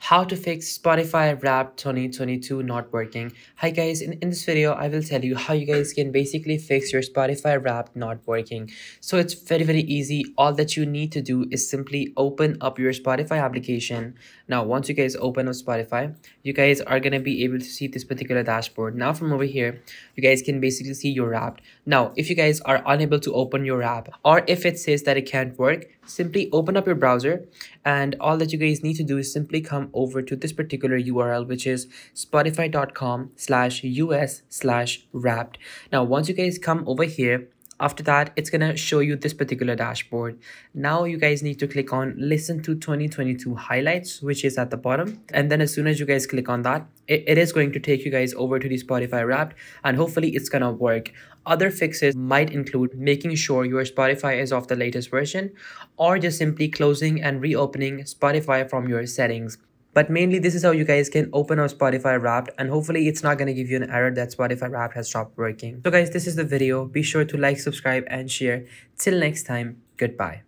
How to fix Spotify Wrapped 2022 not working. Hi guys, in this video I will tell you how you guys can basically fix your Spotify Wrapped not working. So it's very easy. All that you need to do is simply open up your Spotify application. Now once you guys open up Spotify, you guys are gonna be able to see this particular dashboard. Now from over here, you guys can basically see your Wrapped. Now if you guys are unable to open your app, or if it says that it can't work, simply open up your browser, and all that you guys need to do is simply come over to this particular URL, which is spotify.com/us/wrapped. Now once you guys come over here, after that it's gonna show you this particular dashboard. Now you guys need to click on listen to 2022 highlights, which is at the bottom, and then as soon as you guys click on that, it is going to take you guys over to the Spotify Wrapped, and hopefully it's gonna work. Other fixes might include making sure your Spotify is of the latest version, or just simply closing and reopening Spotify from your settings. But mainly this is how you guys can open up Spotify Wrapped, and hopefully it's not going to give you an error that Spotify Wrapped has stopped working. So guys, this is the video. Be sure to like, subscribe and share. Till next time, goodbye.